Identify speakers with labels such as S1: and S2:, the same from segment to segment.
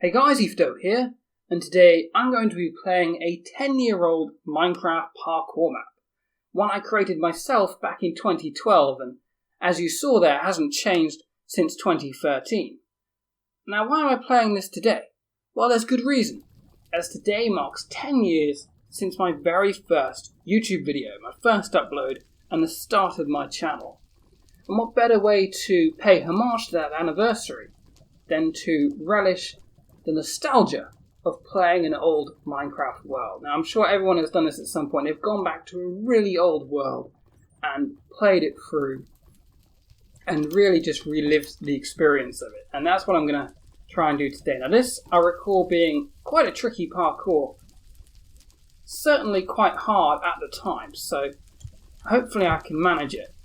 S1: Hey guys, EthDo here, and today I'm going to be playing a 10-year-old Minecraft parkour map. One I created myself back in 2012, and as you saw there, hasn't changed since 2013. Now, why am I playing this today? Well, there's good reason, as today marks 10 years since my very first YouTube video, my first upload, and the start of my channel. And what better way to pay homage to that anniversary than to relish the nostalgia of playing an old Minecraft world. Now, I'm sure everyone has done this at some point. They've gone back to a really old world and played it through and really just relived the experience of it. And that's what I'm going to try and do today. Now, this I recall being quite a tricky parkour. Certainly quite hard at the time, so hopefully I can manage it.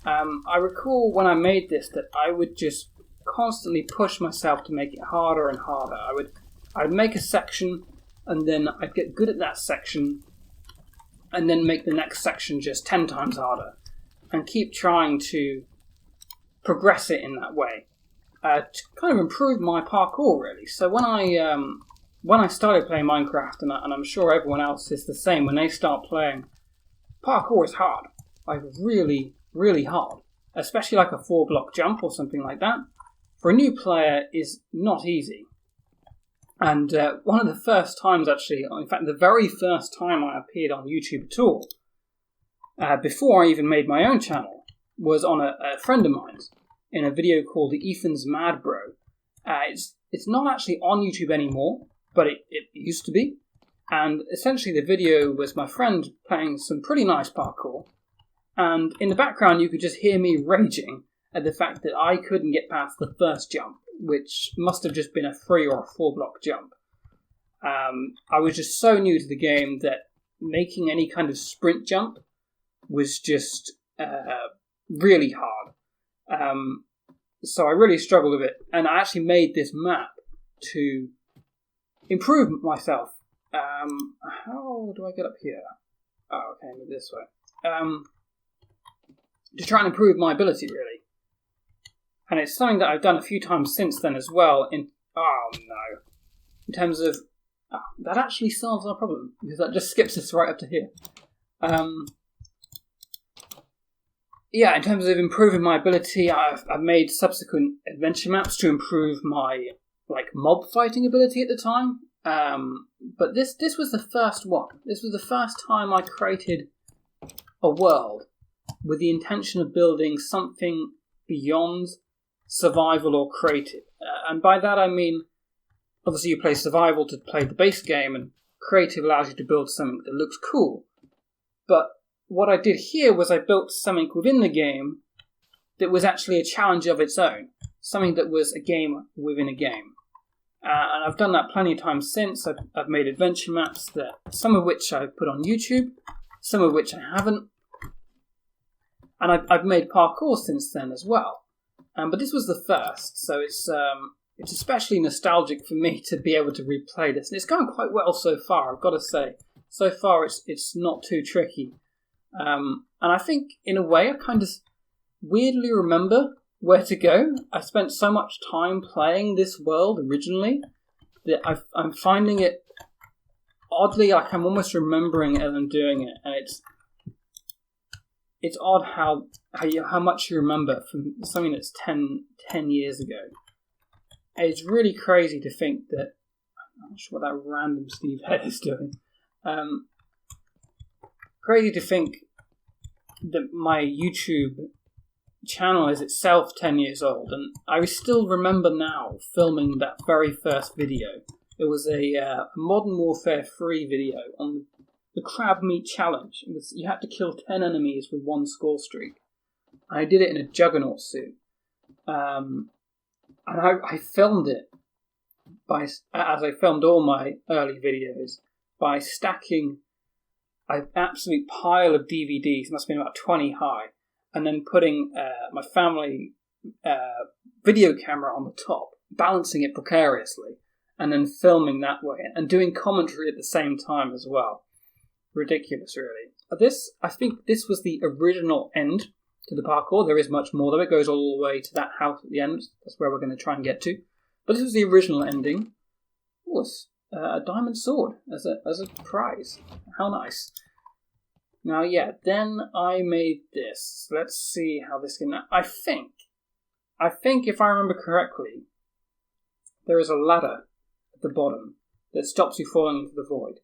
S1: I recall when I made this that I would just constantly push myself to make it harder and harder. I'd make a section, and then I'd get good at that section, and then make the next section just 10 times harder, and keep trying to progress it in that way to kind of improve my parkour, really. So when I started playing Minecraft, and I'm sure everyone else is the same, when they start playing, parkour is hard, like really, really hard, especially like a 4-block jump or something like that. For a new player is not easy. And one of the first times, actually, in fact, the very first time I appeared on YouTube at all, before I even made my own channel, was on a friend of mine's in a video called the Ethan's Mad Bro. It's not actually on YouTube anymore, but it used to be. And essentially the video was my friend playing some pretty nice parkour. And in the background you could just hear me raging at the fact that I couldn't get past the first jump, which must have just been a 3 or a 4-block jump. I was just so new to the game that making any kind of sprint jump was just really hard. So I really struggled with it, and I actually made this map to improve myself. How do I get up here? Oh, okay, move this way. To try and improve my ability, really. And it's something that I've done a few times since then as well. In terms of... that actually solves our problem, because that just skips us right up to here. In terms of improving my ability, I've made subsequent adventure maps to improve my mob fighting ability at the time. But this was the first one. This was the first time I created a world with the intention of building something beyond survival or creative. And by that I mean, obviously you play survival to play the base game, and creative allows you to build something that looks cool. But what I did here was I built something within the game that was actually a challenge of its own. Something that was a game within a game. And I've done that plenty of times since. I've made adventure maps, some of which I've put on YouTube, some of which I haven't. And I've made parkour since then as well. But this was the first, so it's especially nostalgic for me to be able to replay this. And it's going quite well so far, I've got to say. So far it's not too tricky. And I think, in a way, I kind of weirdly remember where to go. I spent so much time playing this world originally that I'm finding it oddly like I'm almost remembering it as I'm doing it. And it's odd how much you remember from something that's 10 years ago. It's really crazy to think that... I'm not sure what that random Steve Head is doing. Crazy to think that my YouTube channel is itself 10 years old, and I still remember now filming that very first video. It was a Modern Warfare 3 video on the Crab Meat challenge. You had to kill 10 enemies with 1 score streak. I did it in a Juggernaut suit. And I filmed it as I filmed all my early videos, by stacking an absolute pile of DVDs, must have been about 20 high, and then putting my family video camera on the top, balancing it precariously, and then filming that way, and doing commentary at the same time as well. Ridiculous, really. I think this was the original end to the parkour. There is much more though. It goes all the way to that house at the end. That's where we're going to try and get to. But this was the original ending. It was a diamond sword as a prize. How nice. Now, yeah, then I made this. Let's see how this can... I think if I remember correctly, there is a ladder at the bottom that stops you falling into the void.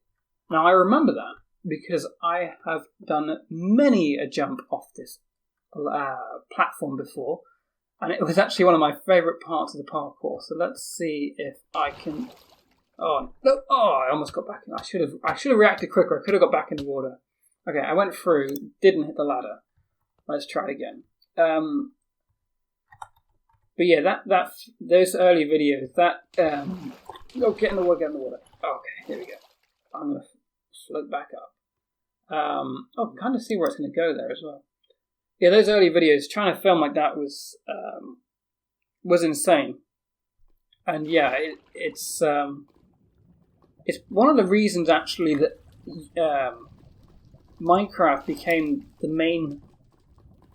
S1: Now, I remember that because I have done many a jump off this platform before, and it was actually one of my favourite parts of the parkour. So let's see if I can... Oh, no. Oh, I almost got back in. I should have reacted quicker. I could have got back in the water. Okay, I went through, didn't hit the ladder. Let's try it again. But yeah, those early videos, get in the water, Okay, here we go. I'm going to float back up. I can kind of see where it's going to go there as well. Yeah, those early videos, trying to film like that was insane. And yeah, it's one of the reasons actually that Minecraft became the main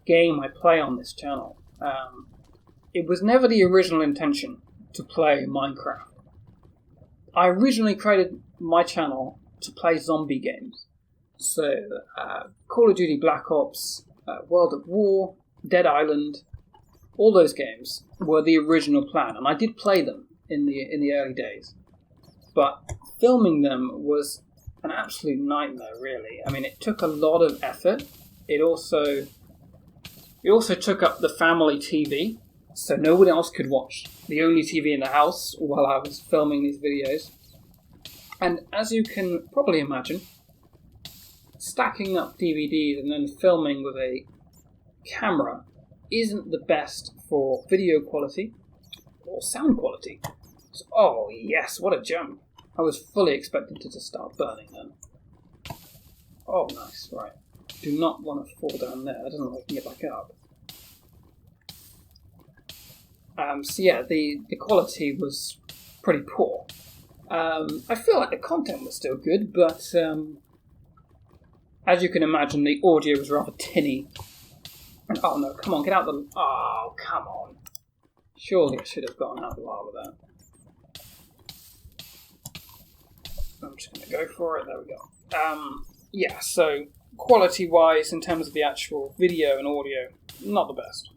S1: game I play on this channel. It was never the original intention to play Minecraft. I originally created my channel to play zombie games. So, Call of Duty Black Ops, World at War, Dead Island, all those games were the original plan, and I did play them in the early days. But filming them was an absolute nightmare, really. I mean, it took a lot of effort. It also took up the family TV, so no one else could watch the only TV in the house while I was filming these videos. And as you can probably imagine, stacking up DVDs and then filming with a camera isn't the best for video quality or sound quality. So, oh yes, what a jump. I was fully expecting to just start burning then. Oh nice, right. Do not want to fall down there, that doesn't let me get back up. So yeah, the quality was pretty poor. I feel like the content was still good, but as you can imagine, the audio was rather tinny. And, oh no, come on, get out the... Oh, come on. Surely I should have gotten out the lava there. I'm just going to go for it, there we go. Yeah, so quality-wise, in terms of the actual video and audio, not the best.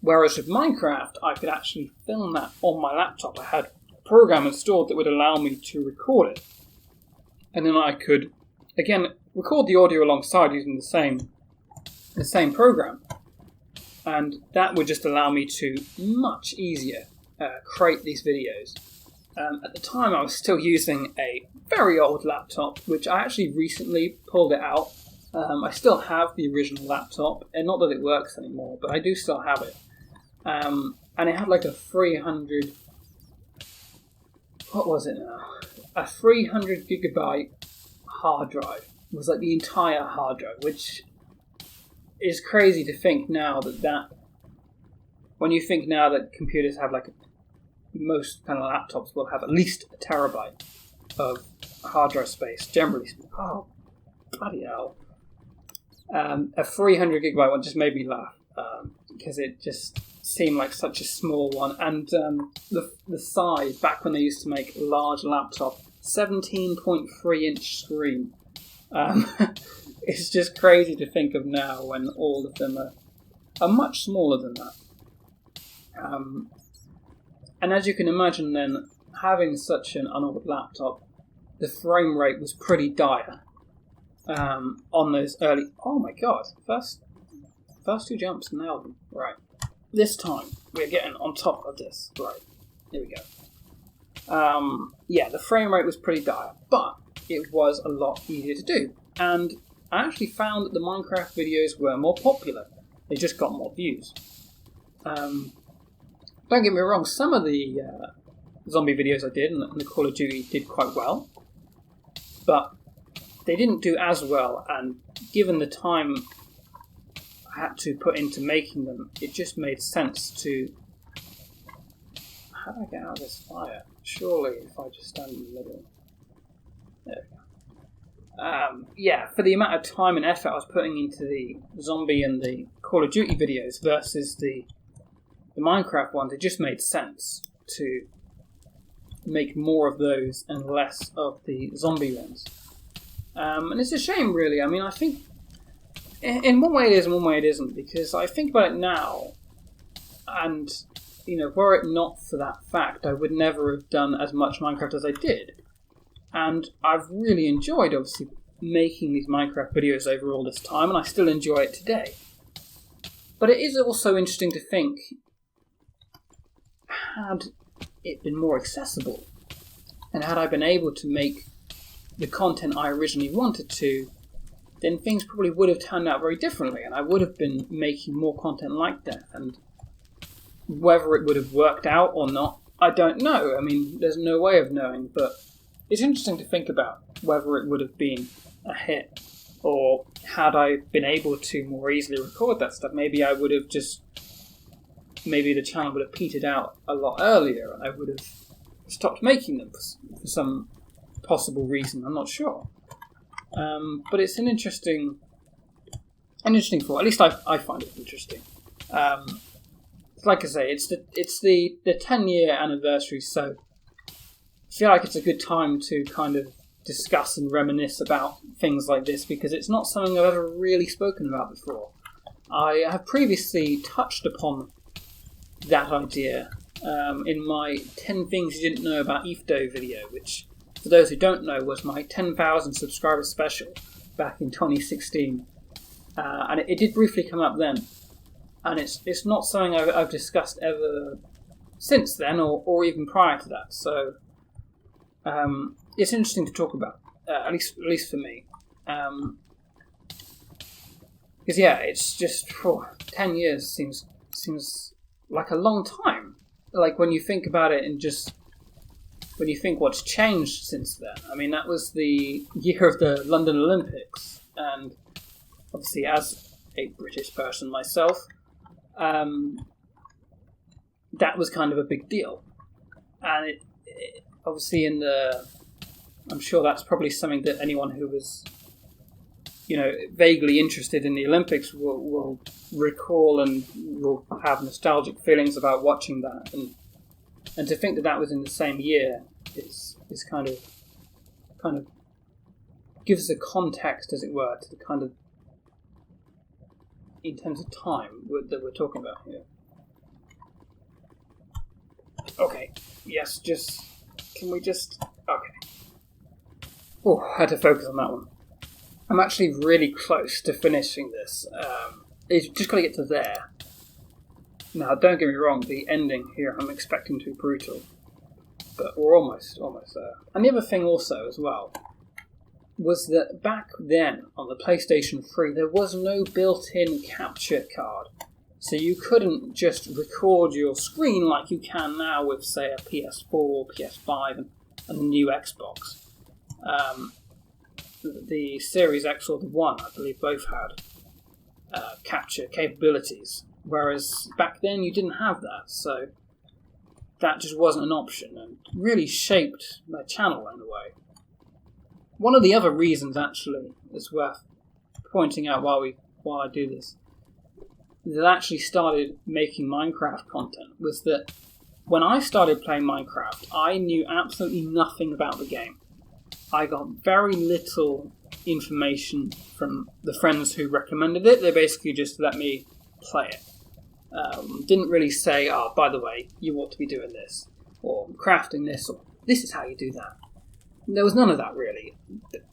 S1: Whereas with Minecraft, I could actually film that on my laptop. I had a program installed that would allow me to record it. And then I could, again, record the audio alongside using the same program. And that would just allow me to much easier create these videos. At the time, I was still using a very old laptop, which I actually recently pulled it out. I still have the original laptop, and not that it works anymore, but I do still have it. And it had like a 300... What was it now? A 300 gigabyte hard drive. It was like the entire hard drive, which is crazy to think now that... When you think now that computers have like... Most kind of laptops will have at least a terabyte of hard drive space, generally speaking. Oh, bloody hell. A 300 gigabyte one just made me laugh, because it just seemed like such a small one. And the size, back when they used to make large laptop, 17.3 inch screen. It's just crazy to think of now when all of them are much smaller than that. And as you can imagine then, having such an old laptop, the frame rate was pretty dire on those early... Oh my god, first two jumps, nailed them. Right. This time, we're getting on top of this. Right, here we go. Yeah, the frame rate was pretty dire, but it was a lot easier to do. And I actually found that the Minecraft videos were more popular. They just got more views. Don't get me wrong, some of the zombie videos I did and the Call of Duty did quite well, but they didn't do as well, and given the time I had to put into making them, it just made sense to... How do I get out of this fire? Surely if I just stand in the middle... There for the amount of time and effort I was putting into the zombie and the Call of Duty videos versus the Minecraft ones, it just made sense to make more of those and less of the zombie ones. And it's a shame, really. I mean, I think in one way it is and one way it isn't, because I think about it now, and, were it not for that fact, I would never have done as much Minecraft as I did. And I've really enjoyed, obviously, making these Minecraft videos over all this time, and I still enjoy it today. But it is also interesting to think, had it been more accessible, and had I been able to make the content I originally wanted to, then things probably would have turned out very differently, and I would have been making more content like that. And whether it would have worked out or not, I don't know. I mean, there's no way of knowing, but it's interesting to think about whether it would have been a hit, or had I been able to more easily record that stuff, maybe the channel would have petered out a lot earlier, and I would have stopped making them for some possible reason. I'm not sure. But it's an interesting thought. At least I find it interesting. Like I say, it's the 10-year anniversary, so I feel like it's a good time to kind of discuss and reminisce about things like this, because it's not something I've ever really spoken about before. I have previously touched upon that idea in my 10 Things You Didn't Know About EthDo video, which, for those who don't know, was my 10,000 subscriber special back in 2016. And it did briefly come up then. And it's not something I've discussed ever since then, or even prior to that. So it's interesting to talk about, at least for me. Because it's just 10 years seems like a long time. Like when you think about it, and just when you think what's changed since then. I mean, that was the year of the London Olympics, and obviously, as a British person myself, that was kind of a big deal. And it obviously I'm sure that's probably something that anyone who was, vaguely interested in the Olympics will recall, and will have nostalgic feelings about watching that. And to think that was in the same year is kind of gives a context, as it were, to the kind of, in terms of time that we're talking about here. Okay, yes, okay. Oh, I had to focus on that one. I'm actually really close to finishing this. It's just got to get to there. Now, don't get me wrong, the ending here I'm expecting to be brutal, but we're almost there. And the other thing also, as well, was that back then, on the PlayStation 3, there was no built-in capture card. So you couldn't just record your screen like you can now with, say, a PS4, PS5, and the new Xbox. The Series X or the One, I believe, both had capture capabilities. Whereas back then you didn't have that, so that just wasn't an option, and really shaped my channel in a way. One of the other reasons, actually, that's worth pointing out while I do this, that I actually started making Minecraft content, was that when I started playing Minecraft, I knew absolutely nothing about the game. I got very little information from the friends who recommended it. They basically just let me play it. Didn't really say, by the way, you ought to be doing this, or crafting this, or this is how you do that. There was none of that, really.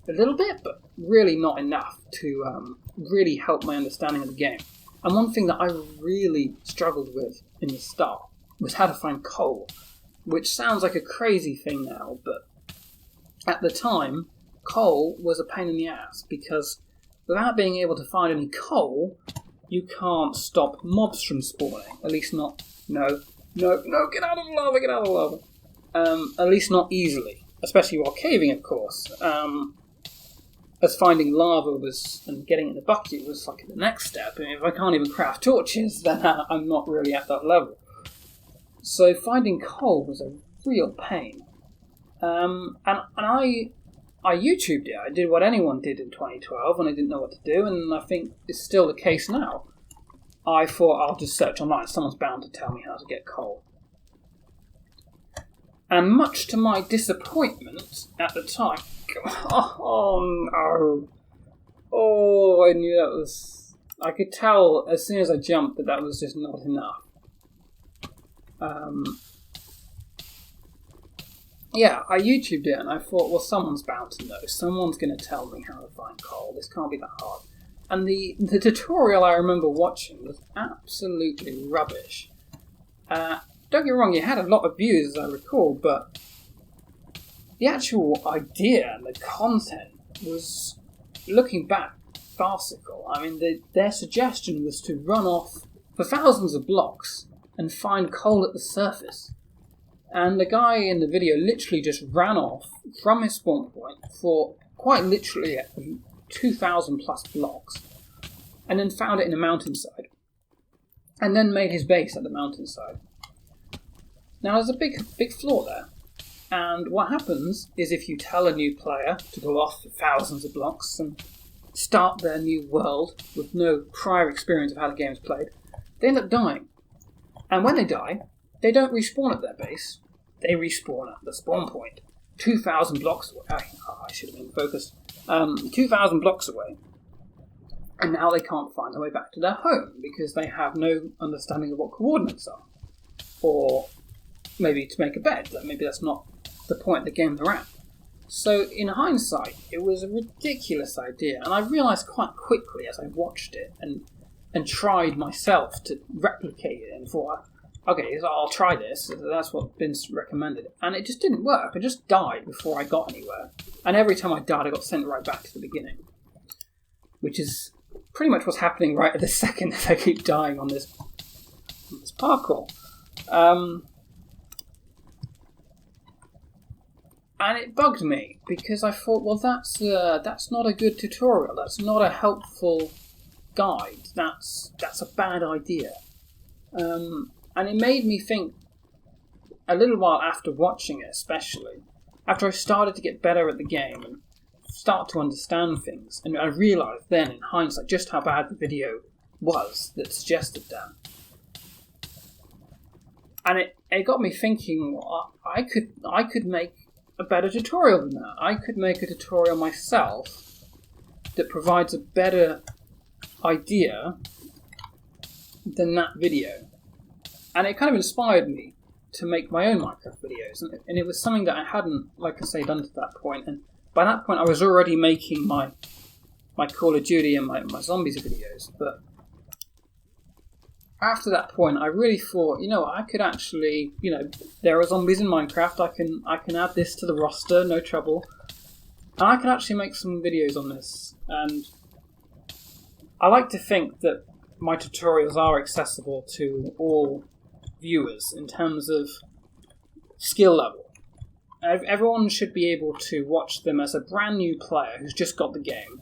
S1: A little bit, but really not enough to really help my understanding of the game. And one thing that I really struggled with in the start was how to find coal, which sounds like a crazy thing now, but at the time, coal was a pain in the ass, because without being able to find any coal, you can't stop mobs from spawning. At least not... No, get out of the lava! At least not easily. Especially while caving, of course. As finding lava and getting in the bucket was like the next step. And if I can't even craft torches, then I'm not really at that level. So finding coal was a real pain. And I I YouTubed it. I did what anyone did in 2012 when I didn't know what to do, and I think it's still the case now. I thought I'll just search online. Someone's bound to tell me how to get coal. And much to my disappointment at the time... Oh no. Oh, I knew that was... I could tell as soon as I jumped that was just not enough. Yeah, I YouTubed it and I thought, well, someone's bound to know. Someone's going to tell me how to find coal. This can't be that hard. And the tutorial I remember watching was absolutely rubbish. Don't get me wrong, it had a lot of views as I recall, but the actual idea and the content was, looking back, farcical. I mean, their suggestion was to run off for thousands of blocks and find coal at the surface. And the guy in the video literally just ran off from his spawn point for quite literally 2,000 plus blocks, and then found it in a mountainside, and then made his base at the mountainside. Now there's a big flaw there, and what happens is if you tell a new player to go off for thousands of blocks and start their new world with no prior experience of how the game is played, they end up dying. And when they die, they don't respawn at their base, they respawn at the spawn point, 2,000 blocks away. I should have been focused. 2,000 blocks away. And now they can't find their way back to their home because they have no understanding of what coordinates are. Or maybe to make a bed, maybe that's not the point of the game they're at. So in hindsight, it was a ridiculous idea, and I realised quite quickly as I watched it and tried myself to replicate it and thought, okay, so I'll try this, that's what's been recommended. And it just didn't work, I just died before I got anywhere. And every time I died, I got sent right back to the beginning. Which is pretty much what's happening right at this second as I keep dying on this parkour. And it bugged me, because I thought, well, that's not a good tutorial, that's not a helpful guide, that's a bad idea. And it made me think, a little while after watching it especially, after I started to get better at the game and start to understand things, and I realised then in hindsight just how bad the video was that suggested that. And it got me thinking, well, I could make a better tutorial than that. I could make a tutorial myself that provides a better idea than that video. And it kind of inspired me to make my own Minecraft videos. And it was something that I hadn't, like I say, done to that point. And by that point I was already making my Call of Duty and my Zombies videos. But after that point I really thought, I could actually, there are zombies in Minecraft, I can add this to the roster, no trouble. And I can actually make some videos on this. And I like to think that my tutorials are accessible to all viewers in terms of skill level. Everyone should be able to watch them as a brand new player who's just got the game,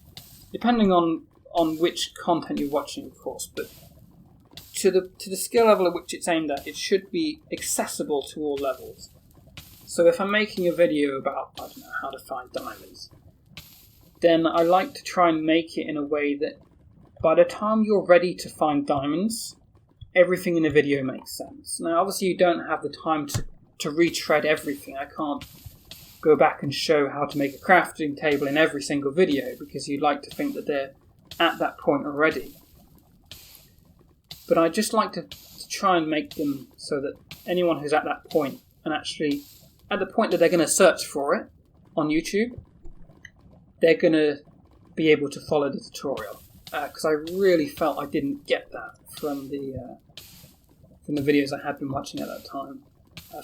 S1: depending on which content you're watching, of course, but to the skill level at which it's aimed at, it should be accessible to all levels. So if I'm making a video about, I don't know, how to find diamonds, then I like to try and make it in a way that by the time you're ready to find diamonds, everything in the video makes sense. Now, obviously you don't have the time to retread everything. I can't go back and show how to make a crafting table in every single video, because you'd like to think that they're at that point already. But I just like to try and make them so that anyone who's at that point, and actually at the point that they're going to search for it on YouTube, they're going to be able to follow the tutorial. Because I really felt I didn't get that from the videos I had been watching at that time,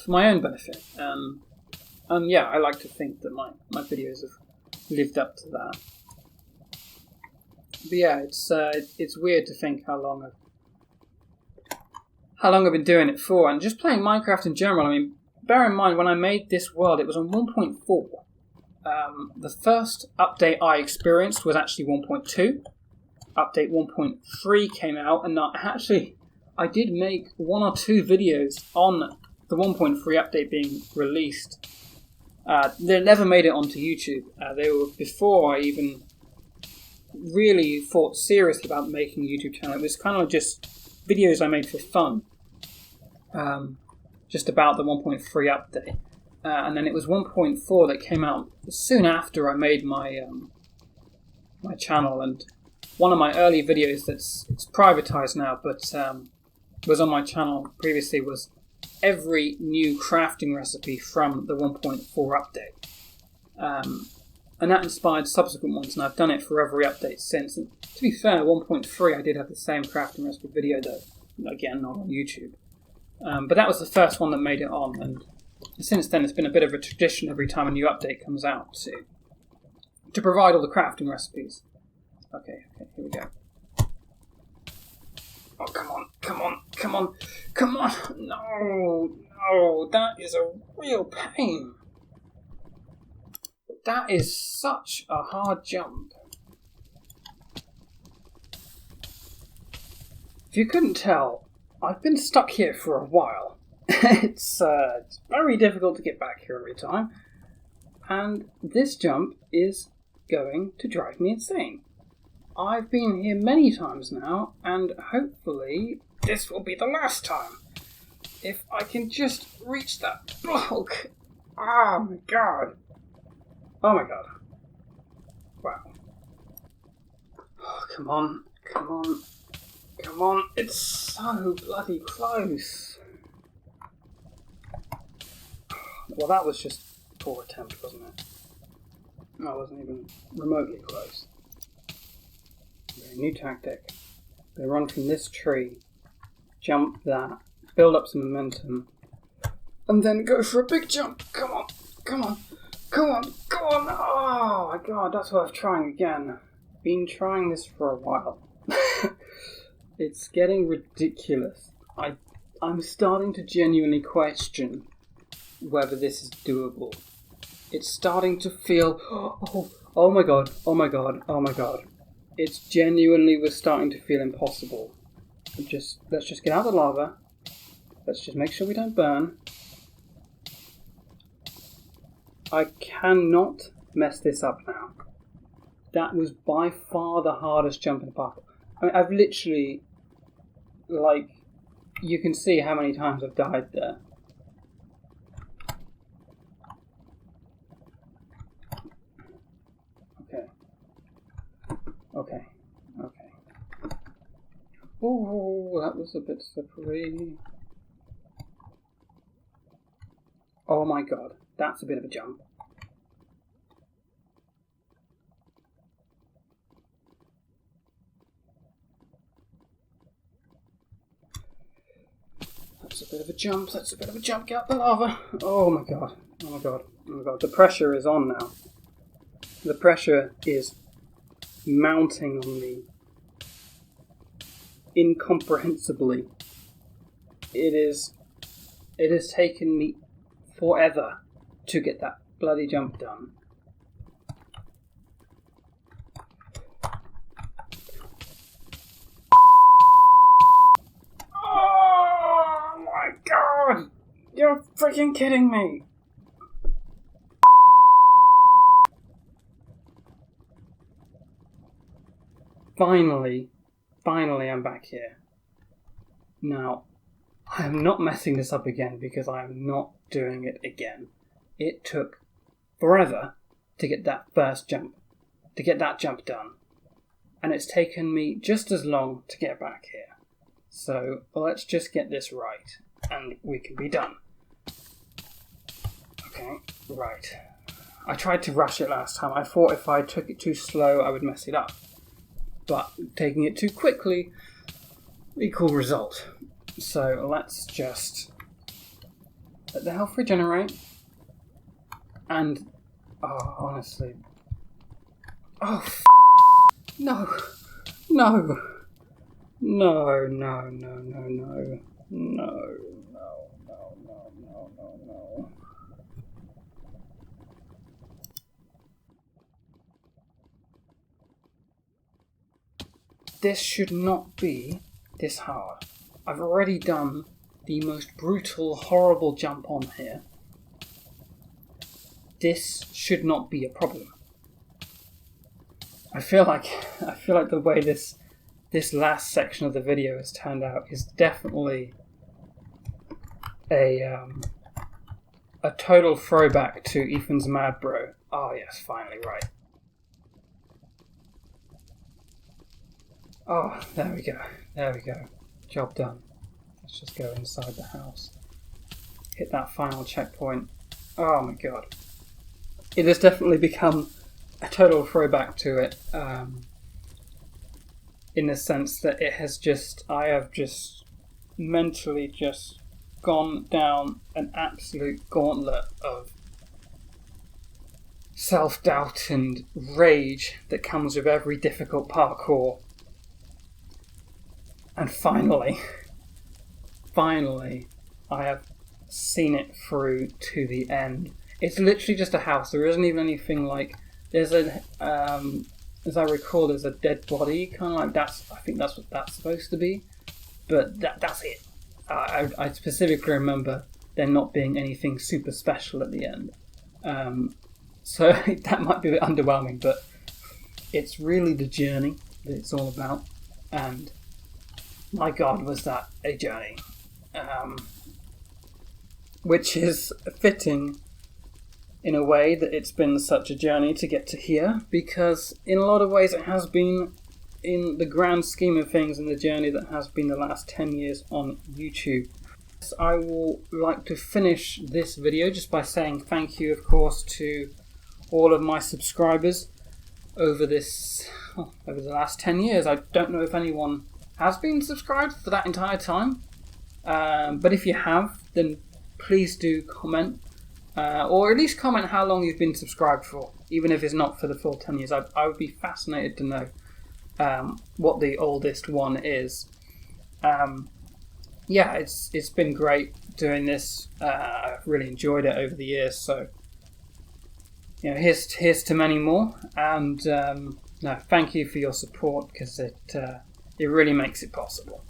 S1: for my own benefit. And yeah, I like to think that my videos have lived up to that. But yeah, it's weird to think how long I've been doing it for, and just playing Minecraft in general. I mean, bear in mind, when I made this world, it was on 1.4. The first update I experienced was actually 1.2. Update 1.3 came out, and I did make 1 or 2 videos on the 1.3 update being released. They never made it onto YouTube. They were before I even really thought seriously about making a YouTube channel. It was kind of just videos I made for fun, just about the 1.3 update. And then it was 1.4 that came out soon after I made my my channel. And one of my early videos it's privatized now, but was on my channel previously, was every new crafting recipe from the 1.4 update. And that inspired subsequent ones, and I've done it for every update since. And to be fair, 1.3 I did have the same crafting recipe video though, again not on YouTube. But that was the first one that made it on, and since then it's been a bit of a tradition every time a new update comes out to provide all the crafting recipes. Okay, here we go. Oh, come on. No, that is a real pain. That is such a hard jump. If you couldn't tell, I've been stuck here for a while. It's very difficult to get back here every time. And this jump is going to drive me insane. I've been here many times now, and hopefully this will be the last time. If I can just reach that block. Oh my god. Wow. Oh, come on. It's so bloody close. Well, that was just a poor attempt, wasn't it? I wasn't even remotely close. Okay, new tactic. They run from this tree, jump that, build up some momentum, and then go for a big jump. Come on. Oh my god, that's worth trying again. Been trying this for a while. It's getting ridiculous. I'm starting to genuinely question whether this is doable. It's starting to feel, oh my god. It's genuinely was starting to feel impossible. Let's just get out of the lava. Let's just make sure we don't burn. I cannot mess this up now. That was by far the hardest jump in Parkour. I mean, I've literally, you can see how many times I've died there. Okay. Oh, that was a bit slippery. Oh my god, that's a bit of a jump. That's a bit of a jump. Get out the lava. Oh my god. The pressure is on now. The pressure is mounting on me incomprehensibly. It has taken me forever to get that bloody jump done. Oh my god! You're freaking kidding me! Finally I'm back here. Now, I am not messing this up again because I am not doing it again. It took forever to get that first jump, to get that jump done. And it's taken me just as long to get back here. So let's just get this right and we can be done. Okay, right. I tried to rush it last time. I thought if I took it too slow I would mess it up. But taking it too quickly, equal result. So let's just let the health regenerate. And, honestly. No. This should not be this hard. I've already done the most brutal, horrible jump on here. this should not be a problem. I feel like the way this last section of the video has turned out is definitely a total throwback to Ethan's Mad Bro. Oh yes, finally, right. Oh, there we go. There we go. Job done. Let's just go inside the house. Hit that final checkpoint. Oh my god. It has definitely become a total throwback to it. In the sense that I have just mentally just gone down an absolute gauntlet of self-doubt and rage that comes with every difficult parkour. And finally, I have seen it through to the end. It's literally just a house. There isn't even anything like... There's a... as I recall, there's a dead body, kind of like that's... I think that's what that's supposed to be. But that's it. I specifically remember there not being anything super special at the end. So that might be a bit underwhelming, but it's really the journey that it's all about. And my god, was that a journey. Which is fitting in a way that it's been such a journey to get to here, because in a lot of ways it has been, in the grand scheme of things, in the journey that has been the last 10 years on YouTube. I will like to finish this video just by saying thank you, of course, to all of my subscribers over the last 10 years. I don't know if anyone has been subscribed for that entire time, but if you have, then please do comment, or at least comment how long you've been subscribed for, even if it's not for the full 10 years. I would be fascinated to know what the oldest one is. Yeah, it's been great doing this. I've really enjoyed it over the years, so here's to many more. And no, thank you for your support, because it really makes it possible.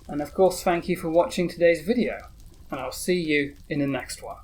S1: And of course, thank you for watching today's video, and I'll see you in the next one.